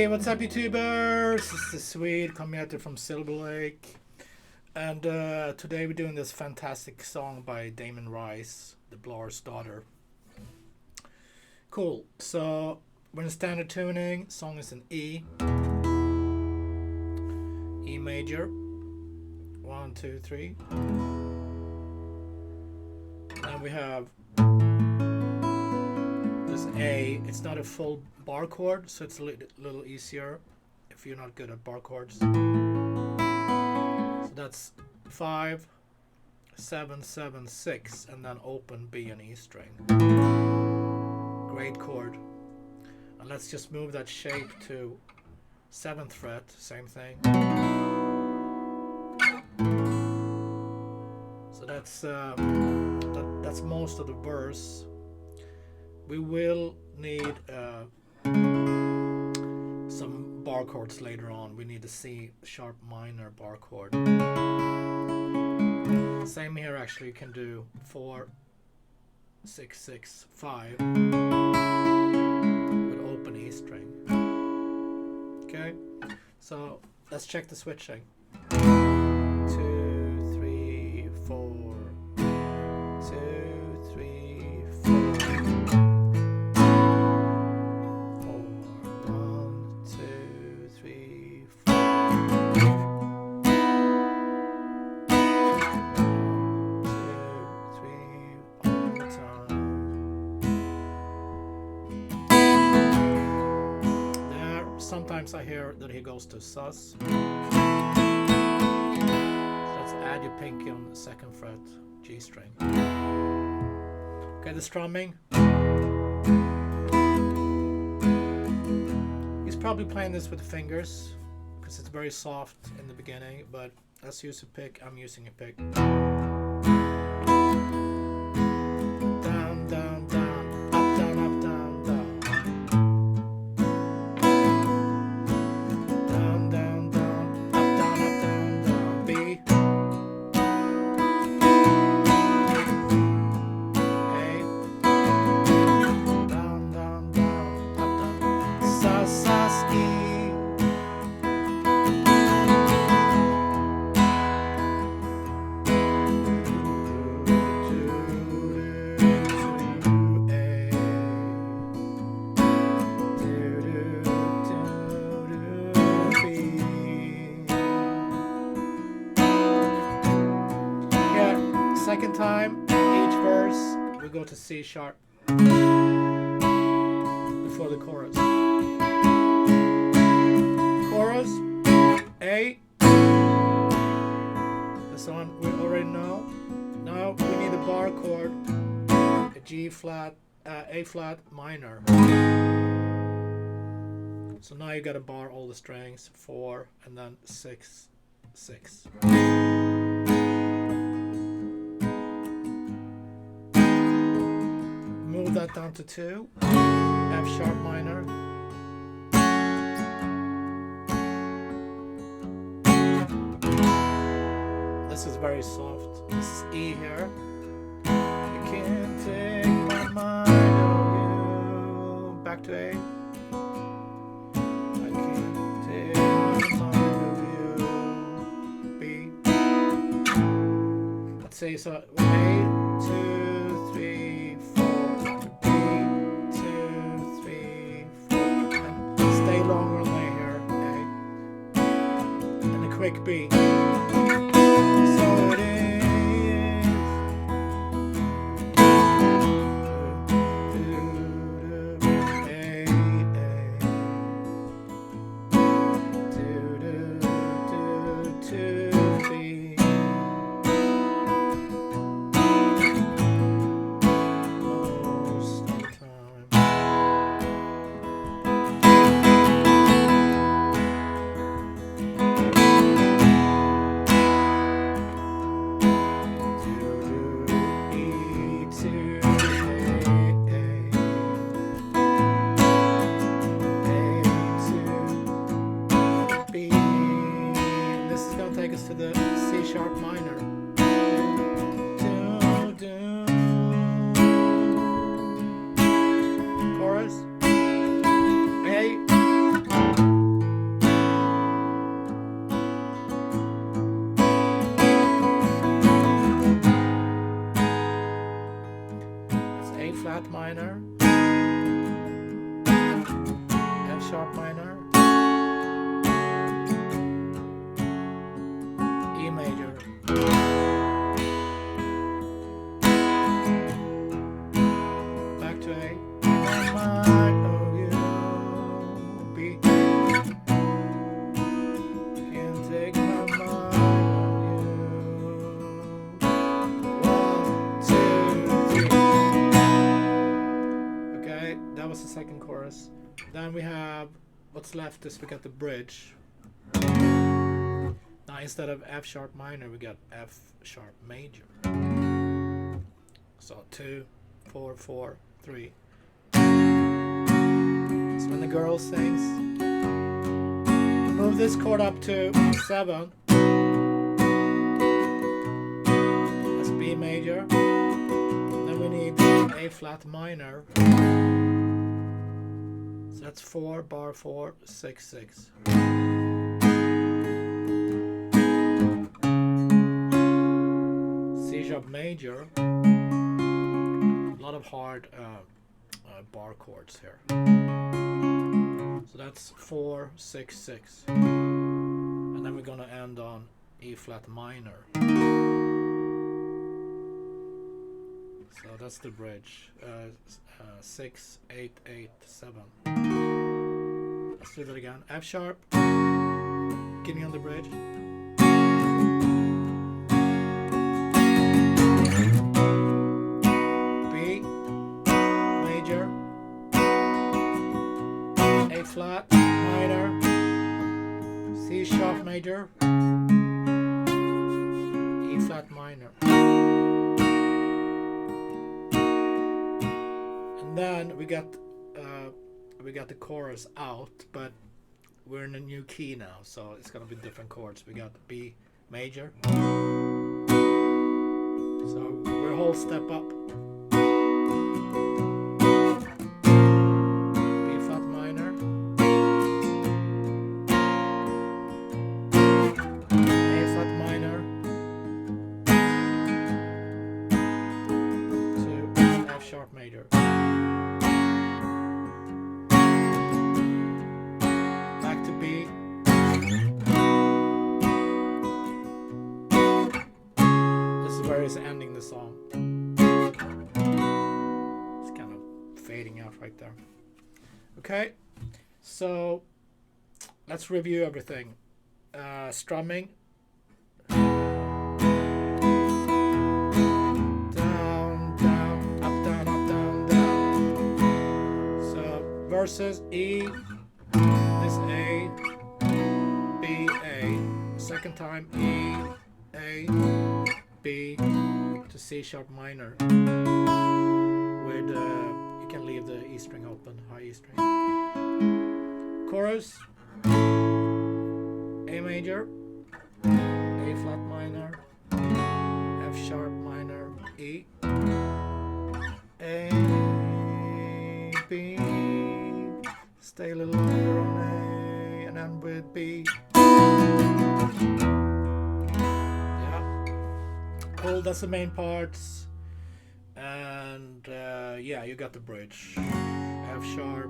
Hey, what's up, YouTubers? This is Swede coming at you from Silver Lake. And today we're doing this fantastic song by Damon Rice, the Blar's Daughter. Cool. So we're in standard tuning. Song is in E. E major. 1, 2, 3. Then we have this A. It's not a full bar chord, so it's a little easier if you're not good at bar chords. So that's 5, 7, 7, 6, and then open B and E string. Great chord. And let's just move that shape to 7th fret, same thing. So that's most of the verse. We will need some bar chords later on. We need a C sharp minor bar chord. Same here, actually. You can do 4, 6, 6, 5 with open E string. Okay, so let's check the switching. 2, 3, 4. 2, 3, 4. 4, 1, 2, 3, 4. Sometimes I hear that he goes to sus. So let's add your pinky on the 2nd fret, G string. Okay, the strumming. He's probably playing this with fingers because it's very soft in the beginning, but let's use a pick. I'm using a pick. Down, down, down, up, down, up, down, down. Down, down, down, up, down, down, B. A. Down, down, down, up, down. Sus, sus, E. Second time, each verse, we go to C sharp before the chorus. Chorus, A. This one we already know. Now we need a bar chord, a G flat, A flat minor. So now you gotta bar all the strings, 4 and then 6, 6. Move that down to 2, F sharp minor. This is very soft. This is E here. You can't take my mind on you. Back to A. I can't take my mind on you. B. Let's say so. A, 2, 3, 4. B, 2, 3, 4. And stay longer than here. A. And a quick B. So it is. Take us to the C sharp minor. Chorus. A. flat minor, F sharp minor, E major, back to A, B, can't take my mind on you. 1, 2, 3. Okay, that was the second chorus. Then we have, what's left is we got the bridge. Now instead of F sharp minor, we got F sharp major. So 2, 4, 4, 3. So when the girl sings, move this chord up to 7. That's B major. Then we need A flat minor. So that's 4, bar 4, 6, 6. C sharp major. A lot of hard bar chords here. So that's 4, 6, 6. And then we're gonna end on E flat minor. So that's the bridge. 6, 8, 8, 7. Let's do that again. F sharp. Beginning on the bridge. B major. A flat minor. C sharp major. E flat minor. Then we got the chorus out, but we're in a new key now, so it's gonna be different chords. We got B major, so we're a whole step up. B flat minor, A flat minor, to F sharp major. Is ending the song. It's kind of fading out right there. Okay, so let's review everything. Strumming. Down, down, up, down, up, down, down. So verses E, this A, B, A. Second time E, A, B to C sharp minor with you can leave the E string open, high E string. Chorus, A major, A flat minor, F sharp minor, E, A, B, stay a little longer on A, and then with B. Cool, that's the main parts, and yeah, you got the bridge. F sharp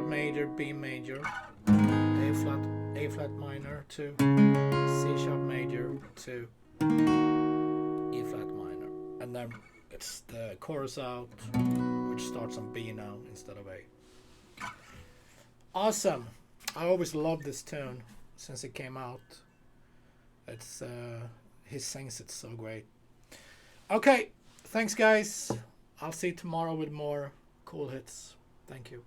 major, B major, A flat minor to C sharp major to E flat minor, and then it's the chorus out, which starts on B now instead of A. Awesome! I always loved this tune since it came out. It's he sings it so great. Okay, thanks guys. I'll see you tomorrow with more cool hits. Thank you.